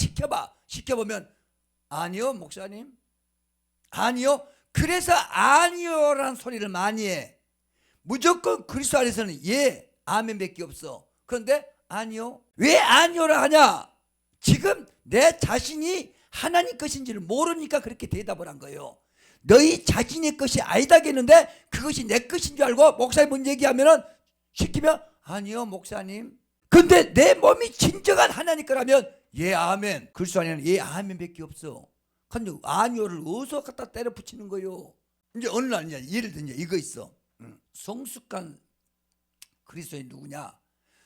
지켜보면 아니요 목사님, 아니요. 그래서 아니요라는 소리를 많이 해. 무조건 그리스도 안에서는 예, 아멘밖에 없어. 그런데 아니요. 왜 아니요라 하냐? 지금 내 자신이 하나님 것인지를 모르니까 그렇게 대답을 한 거예요. 너희 자신의 것이 아니다겠는데 그것이 내 것인 줄 알고 목사님 문 얘기하면은 시키면 아니요 목사님. 근데 내 몸이 진정한 하나님 거라면 예 아멘. 그리스도 안에는 예 아멘밖에 없어. 근데 아니요를 어디서 갖다 때려 붙이는 거요? 이제 어느 날 이제 예를 들면 이거 있어. 성숙한 그리스도인이 누구냐?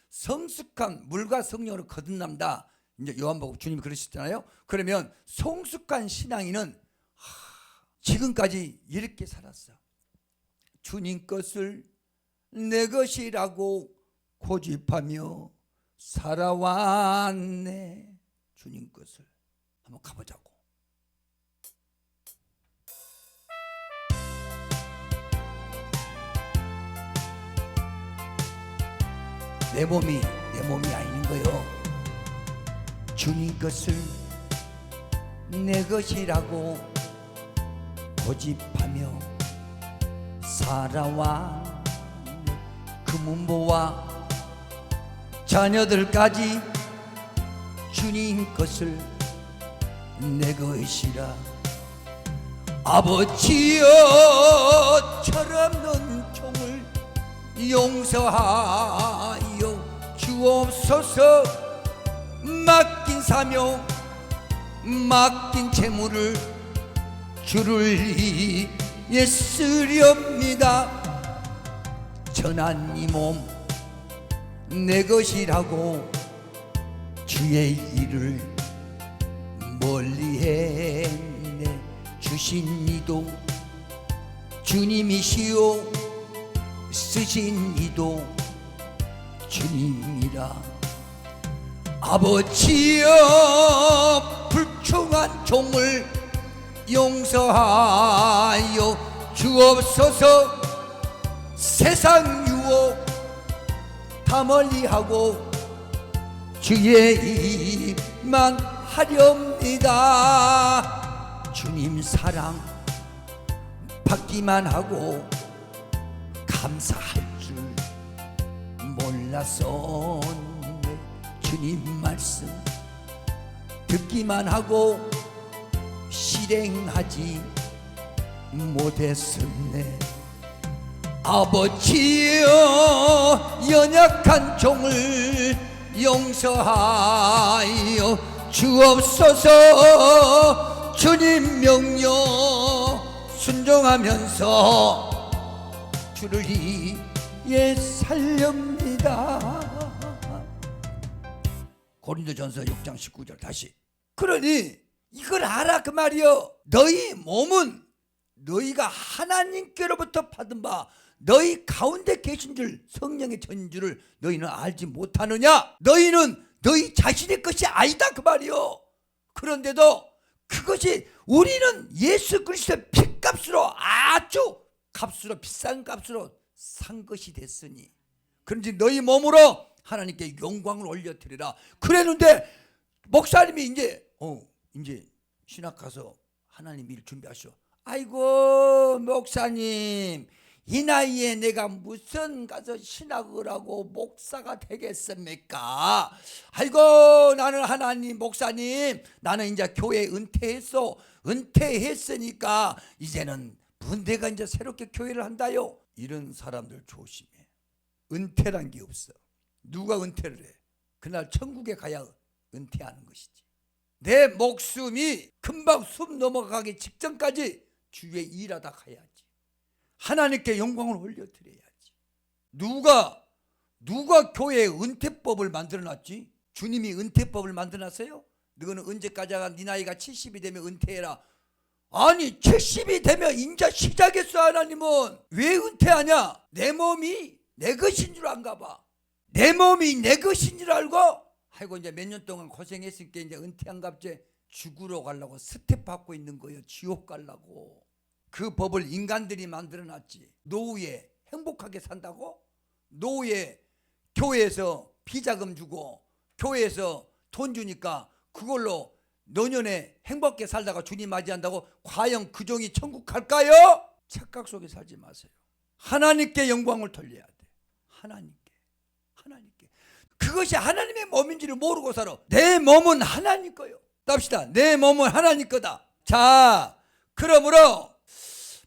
성숙한 물과 성령으로 거듭난다. 이제 요한복음 주님이 그러셨잖아요. 그러면 성숙한 신앙인은 지금까지 이렇게 살았어. 주님 것을 내 것이라고 고집하며 살아왔네. 주님 것을 한번 가보자고. 내 몸이 아닌 거요. 주님 것을 내 것이라고 고집하며 살아와. 금은보와 자녀들까지 주님 것을 내 것이라. 아버지여 철없는 종을 용서하여 주옵소서. 맡긴 사명 맡긴 재물을 주를 위해 쓰렵니다. 전한 이 몸 내 것이라고 주의 일을 멀리했네. 주신 이도 주님이시오 쓰신 이도 주님이라. 아버지여 불충한 종을 용서하여 주옵소서. 세상 유혹 다 멀리하고 주의 일만 하렵니다. 주님 사랑 받기만 하고 감사할 줄 몰랐었네. 주님 말씀 듣기만 하고 실행하지 못했었네. 아버지여 연약한 종을 용서하여 주옵소서. 주님 명령 순종하면서 주를 위해 살렵니다. 고린도전서 6장 19절 다시. 그러니 이걸 알아 그 말이요. 너희 몸은 너희가 하나님께로부터 받은 바 너희 가운데 계신 줄 성령의 전인 줄을 너희는 알지 못하느냐? 너희는 너희 자신의 것이 아니다 그 말이요. 그런데도 그것이 우리는 예수 그리스도의 피값으로 아주 값으로 비싼 값으로 산 것이 됐으니 그런지 너희 몸으로 하나님께 영광을 올려드리라. 그랬는데 목사님이 이제 신학 가서 하나님 일 준비하시오. 아이고 목사님, 이 나이에 내가 무슨 가서 신학을 하고 목사가 되겠습니까? 아이고 나는 하나님 목사님, 나는 이제 교회 은퇴했으니까 이제는 내가 이제 새롭게 교회를 한다요. 이런 사람들 조심해. 은퇴란 게 없어. 누가 은퇴를 해? 그날 천국에 가야 은퇴하는 것이지. 내 목숨이 금방 숨 넘어가기 직전까지 주위에 일하다 가야지. 하나님께 영광을 올려드려야지. 누가 교회에 은퇴법을 만들어놨지? 주님이 은퇴법을 만들어놨어요? 너는 언제까지 네 나이가 70이 되면 은퇴해라. 아니 70이 되면 인자 시작했어. 하나님은 왜 은퇴하냐? 내 몸이 내 것인 줄 안가 봐. 내 몸이 내 것인 줄 알고 아이고 이제 몇 년 동안 고생했으니까 이제 은퇴한갑제 죽으러 가려고 스텝 받고 있는 거예요. 지옥 가려고. 그 법을 인간들이 만들어놨지. 노후에 행복하게 산다고? 노후에 교회에서 비자금 주고 교회에서 돈 주니까 그걸로 노년에 행복하게 살다가 주님 맞이한다고? 과연 그 종이 천국 갈까요? 착각 속에 살지 마세요. 하나님께 영광을 돌려야 돼. 하나님께. 그것이 하나님의 몸인지를 모르고 살아. 내 몸은 하나님 거요. 답시다. 내 몸은 하나님 거다. 자, 그러므로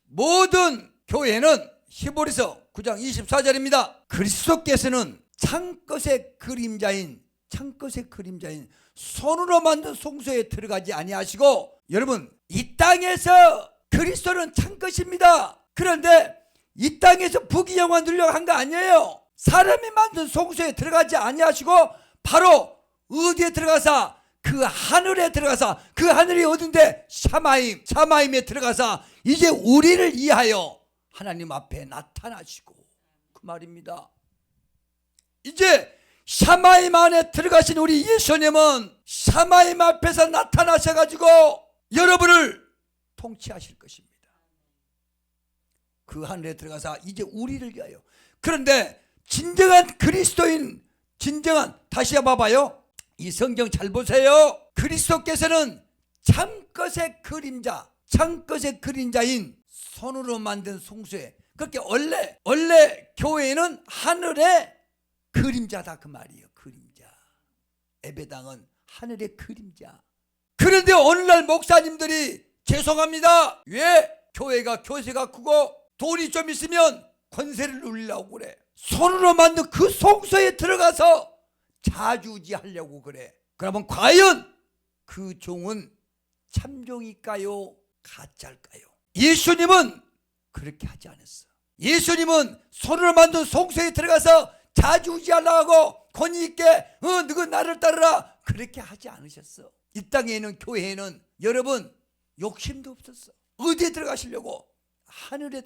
모든 교회는 히브리서 9장 24절입니다. 그리스도께서는 창것의 그림자인 손으로 만든 송소에 들어가지 아니하시고, 여러분 이 땅에서 그리스도는 창것입니다. 그런데 이 땅에서 부귀영화 누리려고 한 거 아니에요. 사람이 만든 송소에 들어가지 아니하시고 바로 어디에 들어가서? 그 하늘에 들어가서, 그 하늘이 어딘데? 샤마임에 들어가서 이제 우리를 위하여 하나님 앞에 나타나시고, 그 말입니다. 이제 샤마임 안에 들어가신 우리 예수님은 샤마임 앞에서 나타나셔가지고 여러분을 통치하실 것입니다. 그 하늘에 들어가서 이제 우리를 위하여. 그런데 진정한 그리스도인, 다시 봐봐요. 이 성경 잘 보세요. 그리스도께서는 창것의 그림자인 손으로 만든 송수에, 그렇게 원래 교회는 하늘의 그림자다 그 말이에요. 그림자. 예배당은 하늘의 그림자. 그런데 오늘날 목사님들이 죄송합니다. 왜? 교회가 교세가 크고 돈이 좀 있으면 권세를 누리려고 그래. 손으로 만든 그 송소에 들어가서 자주지하려고 그래. 그러면 과연 그 종은 참종일까요? 가짜일까요? 예수님은 그렇게 하지 않았어. 예수님은 손으로 만든 송소에 들어가서 자주지하려고 하고 권위 있게 너가 나를 따르라 그렇게 하지 않으셨어. 이 땅에 있는 교회에는 여러분 욕심도 없었어. 어디에 들어가시려고? 하늘에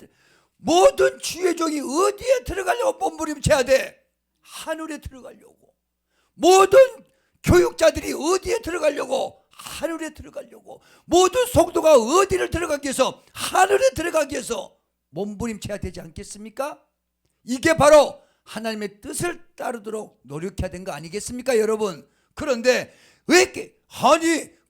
모든 주의 종이 어디에 들어가려고 몸부림쳐야 돼? 하늘에 들어가려고. 모든 교육자들이 어디에 들어가려고? 하늘에 들어가려고. 모든 성도가 어디를 들어가기 위해서? 하늘에 들어가기 위해서 몸부림쳐야 되지 않겠습니까? 이게 바로 하나님의 뜻을 따르도록 노력해야 되는 거 아니겠습니까, 여러분? 그런데 왜 이렇게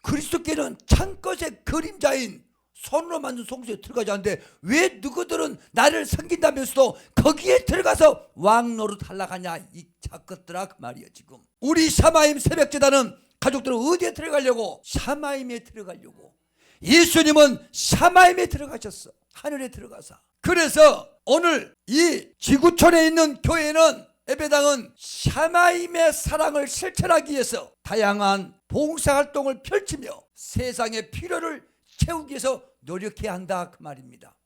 그리스도께는 창것의 그림자인 손으로 만든 송수에 들어가지 않는데 왜 누구들은 나를 섬긴다면서도 거기에 들어가서 왕노릇 하려고 하냐, 이 작것들아, 그 말이에요. 지금 우리 샤마임 새벽제단은 가족들은 어디에 들어가려고? 샤마임에 들어가려고. 예수님은 샤마임에 들어가셨어. 하늘에 들어가서. 그래서 오늘 이 지구촌에 있는 교회는, 예배당은 샤마임의 사랑을 실천하기 위해서 다양한 봉사활동을 펼치며 세상의 필요를 채우기 위해서 노력해야 한다 그 말입니다.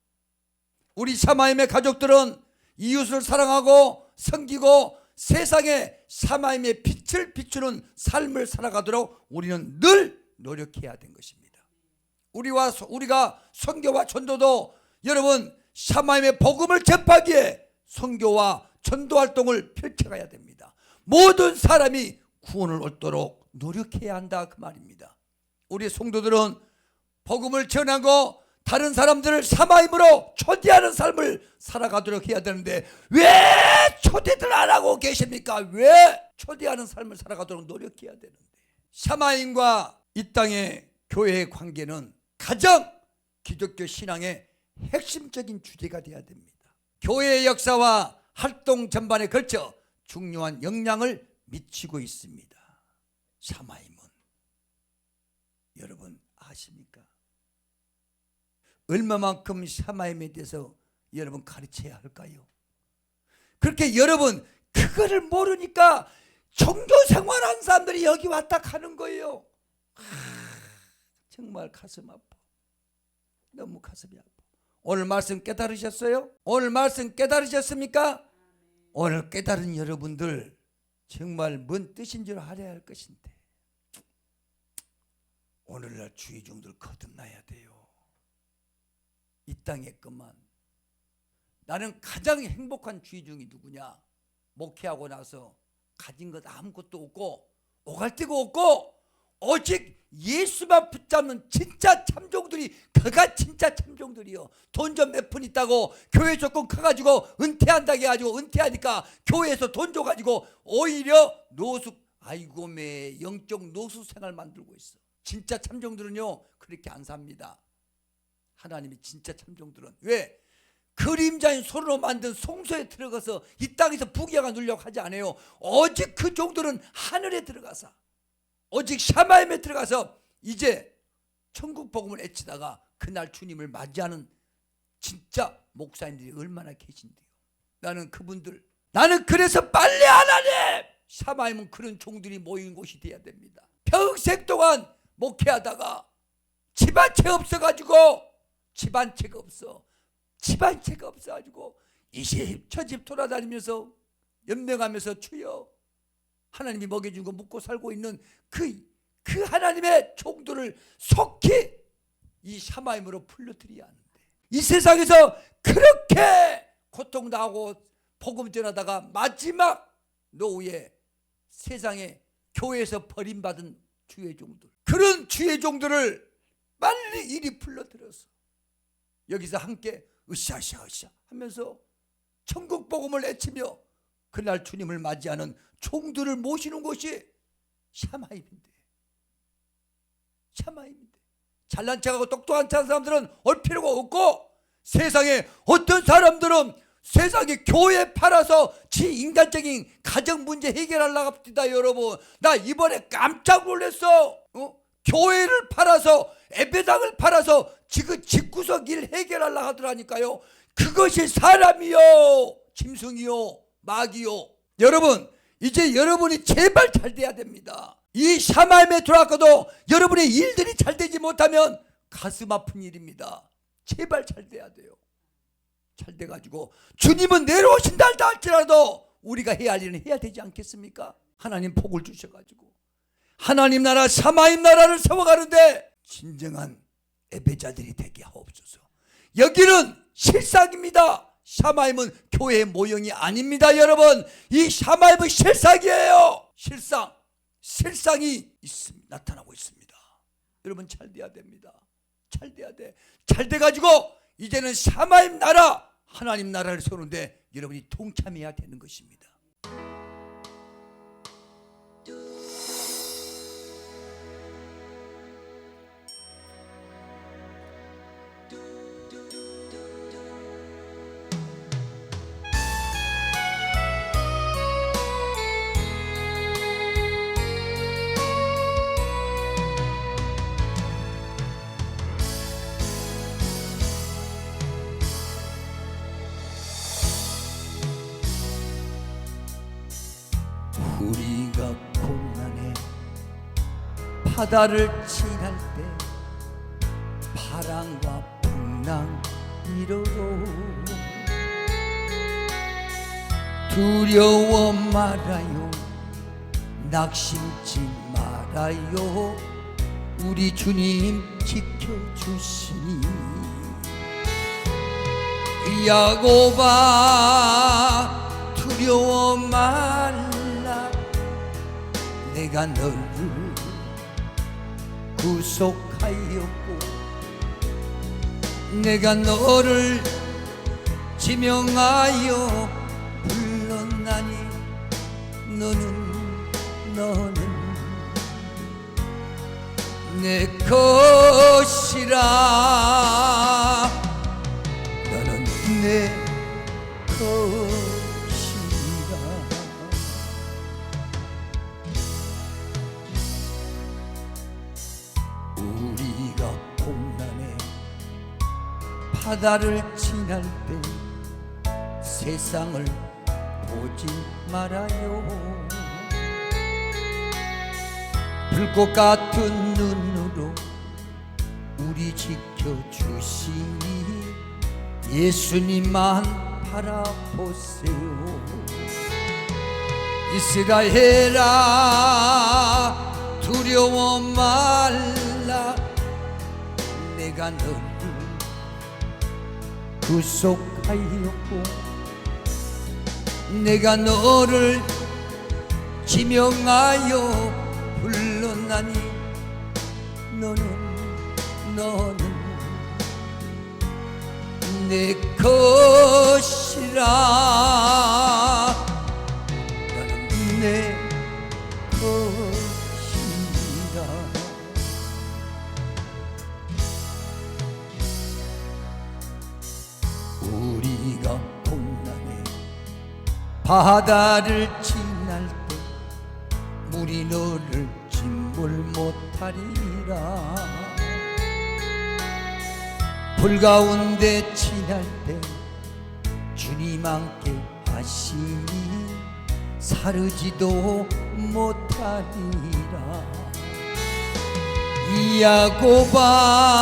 우리 샤마임의 가족들은 이웃을 사랑하고 섬기고 세상에 샤마임의 빛을 비추는 삶을 살아가도록 우리는 늘 노력해야 된 것입니다. 우리가 선교와 전도도 여러분 샤마임의 복음을 전파하기에 선교와 전도 활동을 펼쳐가야 됩니다. 모든 사람이 구원을 얻도록 노력해야 한다 그 말입니다. 우리 성도들은 복음을 전하고 다른 사람들을 사마임으로 초대하는 삶을 살아가도록 해야 되는데 왜 초대들 안 하고 계십니까? 왜 초대하는 삶을 살아가도록 노력해야 되는데. 사마임과 이 땅의 교회의 관계는 가장 기독교 신앙의 핵심적인 주제가 되어야 됩니다. 교회의 역사와 활동 전반에 걸쳐 중요한 영향을 미치고 있습니다. 사마임은 여러분 아십니까? 얼마만큼 사마임에 대해서 여러분 가르쳐야 할까요? 그렇게 여러분 그거를 모르니까 종교생활한 사람들이 여기 왔다 가는 거예요. 정말 가슴 아파. 너무 가슴이 아파. 오늘 말씀 깨달으셨어요? 오늘 말씀 깨달으셨습니까? 오늘 깨달은 여러분들 정말 뭔 뜻인 줄 알아야 할 것인데 오늘날 주의종들 거듭나야 돼요. 이 땅에 것만. 나는 가장 행복한 주의종이 누구냐? 목회하고 나서 가진 것 아무것도 없고 오갈 데가 없고 오직 예수만 붙잡는 진짜 참종들이 그가 진짜 참종들이요. 돈 좀 몇 푼 있다고 교회 조건 커가지고 은퇴한다고 해가지고 은퇴하니까 교회에서 돈 줘가지고 오히려 노숙 아이고 매 영적 노숙 생활 만들고 있어. 진짜 참종들은요 그렇게 안 삽니다. 하나님이 진짜 참종들은 왜? 그림자인 손으로 만든 송소에 들어가서 이 땅에서 부귀영화 누리려고 하지 않아요. 오직 그 종들은 하늘에 들어가서 오직 샤마임에 들어가서 이제 천국 복음을 애치다가 그날 주님을 맞이하는 진짜 목사님들이 얼마나 계신데요. 나는 그래서 빨리 하나님 샤마임은 그런 종들이 모인 곳이 돼야 됩니다. 평생 동안 목회하다가 집안채가 없어가지고 집안채가 없어가지고 이 집 저 집 돌아다니면서 연명하면서 주여 하나님이 먹여준 거 묵고 살고 있는 그 하나님의 종들을 속히 이 샤마임으로 풀려드려야 하는데 이 세상에서 그렇게 고통당하고 복음 전하다가 마지막 노후에 세상에 교회에서 버림받은 주의 종들 그런 주의 종들을 빨리 이리 풀려들어서 여기서 함께 으쌰으쌰 하면서 천국 복음을 외치며 그날 주님을 맞이하는 종들을 모시는 것이 샤마임인데 잘난 척하고 똑똑한 사람들은 올 필요가 없고 세상에 어떤 사람들은 세상에 교회 팔아서 지 인간적인 가정 문제 해결하려고 합니다. 여러분 나 이번에 깜짝 놀랐어. 교회를 팔아서 예배당을 팔아서 지금 집구석 일 해결하려고 하더라니까요. 그것이 사람이요 짐승이요 마귀요. 여러분 이제 여러분이 제발 잘 돼야 됩니다. 이 샤마임에 들어왔고도 여러분의 일들이 잘 되지 못하면 가슴 아픈 일입니다. 제발 잘 돼야 돼요. 잘 돼가지고 주님은 내려오신다 할지라도 우리가 해야 할 일은 해야 되지 않겠습니까? 하나님 복을 주셔가지고 하나님 나라 샤마임 나라를 세워가는데 진정한 예배자들이 되게 하옵소서. 여기는 실상입니다. 샤마임은 교회의 모형이 아닙니다. 여러분 이 샤마임은 실상이에요. 실상이 나타나고 있습니다. 여러분 잘 돼야 됩니다. 잘 돼야 돼. 잘 돼가지고 이제는 샤마임 나라 하나님 나라를 세우는데 여러분이 동참해야 되는 것입니다. 우리가 고난에 바다를 지날 때 바람과 풍랑 이러로 두려워 말아요 낙심치 말아요 우리 주님 지켜주시니 야곱아 두려워 말라 내가 너를 구속하였고 내가 너를 지명하여 불렀나니 너는 내 것이라. 너는 내 것이라. 우리가 공난에 바다를 지날 때 세상을 보지 말아요. 불꽃 같은 눈으로 우리 지켜주시니 예수님만 바라보세요. 이스라엘아 두려워 말라. 내가 너를 구속하였고 내가 너를 지명하여 불렀나니 너는 내 것이라. 너는 내 것이라. 우리가 공난에 바다를 지날 때 물이 너를 침몰 못하리라. 불 가운데 지날 때 주님 함께 하시니 사르지도 못하리라. 야곱아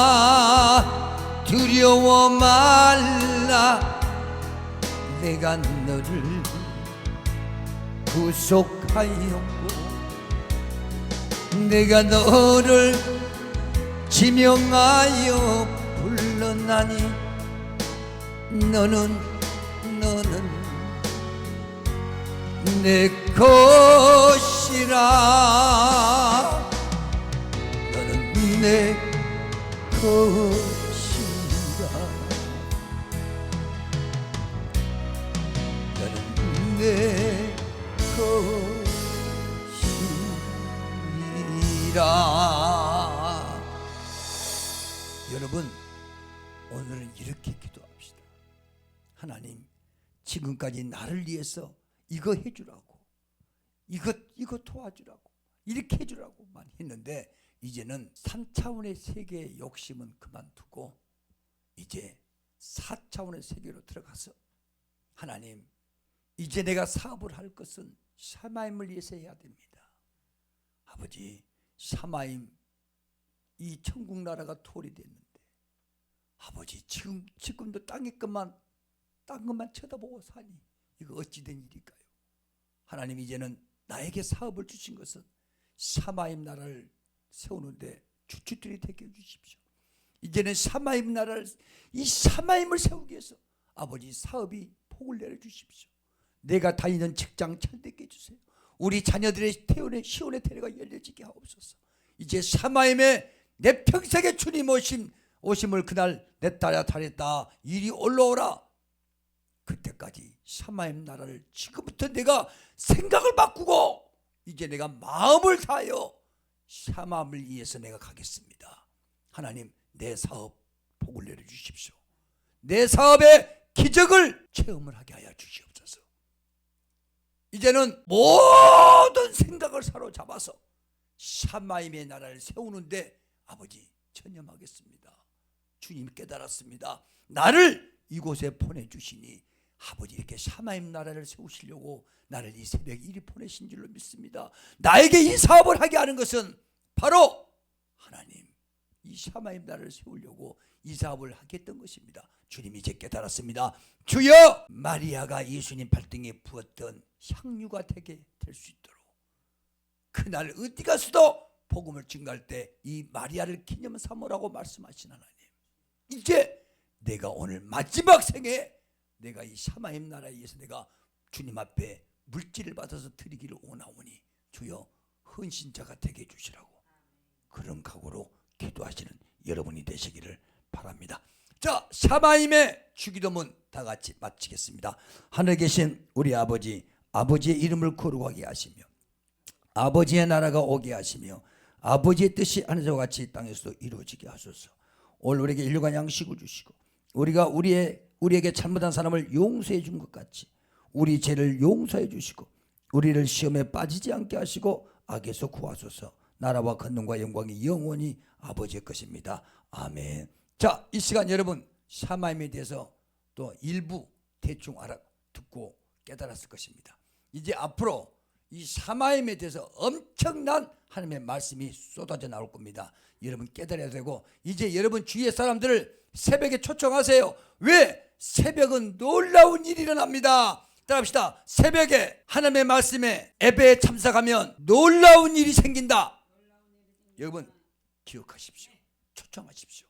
두려워 말라. 내가 너를 구속하였고 내가 너를 지명하여 불렀나니 너는 내 것이라. 너는 내 것이라. 너는 내 것이라. 여러분 오늘은 이렇게 기도합시다. 하나님 지금까지 나를 위해서 이거 해주라고 이거 도와주라고 이렇게 해주라고만 했는데 이제는 3차원의 세계의 욕심은 그만두고 이제 4차원의 세계로 들어가서 하나님 이제 내가 사업을 할 것은 샤마임을 위해서 해야 됩니다. 아버지 샤마임 이 천국 나라가 토리됐는데 아버지 지금도 땅 것만 쳐다보고 사니 이거 어찌 된 일일까요? 하나님 이제는 나에게 사업을 주신 것은 샤마임 나라를 세우는데 주춧돌이 되게 해주십시오. 이제는 샤마임 나라를 이 샤마임을 세우기 위해서 아버지 사업이 복을 내려주십시오. 내가 다니는 직장 잘되게 해주세요. 우리 자녀들의 태원의 시온의 태래가 열려지게 하옵소서. 이제 샤마임에 내 평생의 주님 오심을 그날 내 딸아 달했다 이리 올라오라. 그때까지 샤마임 나라를 지금부터 내가 생각을 바꾸고 이제 내가 마음을 다하여 샤마임을 위해서 내가 가겠습니다. 하나님 내 사업 복을 내려주십시오. 내 사업의 기적을 체험을 하게 하여 주시옵소서. 이제는 모든 생각을 사로잡아서 샤마임의 나라를 세우는데 아버지 전념하겠습니다. 주님 깨달았습니다. 나를 이곳에 보내주시니 아버지 이렇게 샤마임 나라를 세우시려고 나를 이 새벽 일이 보내신 줄로 믿습니다. 나에게 이 사업을 하게 하는 것은 바로 하나님 이 샤마임 나라를 세우려고 이 사업을 하겠던 것입니다. 주님이 이제 깨달았습니다. 주여 마리아가 예수님 발등에 부었던 향유가 되게 될 수 있도록 그날 어디 가서도 복음을 증거할 때 이 마리아를 기념 삼으라고 말씀하신 하나님 이제 내가 오늘 마지막 생에 내가 이 샤마임 나라에 의해서 내가 주님 앞에 물질을 받아서 드리기를 원하오니 주여 헌신자가 되게 해주시라고 그런 각오로 기도하시는 여러분이 되시기를 바랍니다. 자, 샤마임의 주기도문 다 같이 마치겠습니다. 하늘에 계신 우리 아버지, 아버지의 이름을 거룩하게 하시며 아버지의 나라가 오게 하시며 아버지의 뜻이 하늘에서 같이 땅에서도 이루어지게 하소서. 오늘 우리에게 일용할 양식을 주시고 우리가 우리에게 잘못한 사람을 용서해 준 것 같이 우리 죄를 용서해 주시고 우리를 시험에 빠지지 않게 하시고 악에서 구하소서. 나라와 권능과 영광이 영원히 아버지의 것입니다. 아멘. 자, 이 시간 여러분 샤마임에 대해서 또 일부 대충 듣고 깨달았을 것입니다. 이제 앞으로 이 샤마임에 대해서 엄청난 하나님의 말씀이 쏟아져 나올 겁니다. 여러분 깨달아야 되고 이제 여러분 주위의 사람들을 새벽에 초청하세요. 왜? 새벽은 놀라운 일이 일어납니다. 따라합시다. 새벽에 하나님의 말씀에 예배에 참석하면 놀라운 일이 생긴다. 여러분 기억하십시오. 초청하십시오.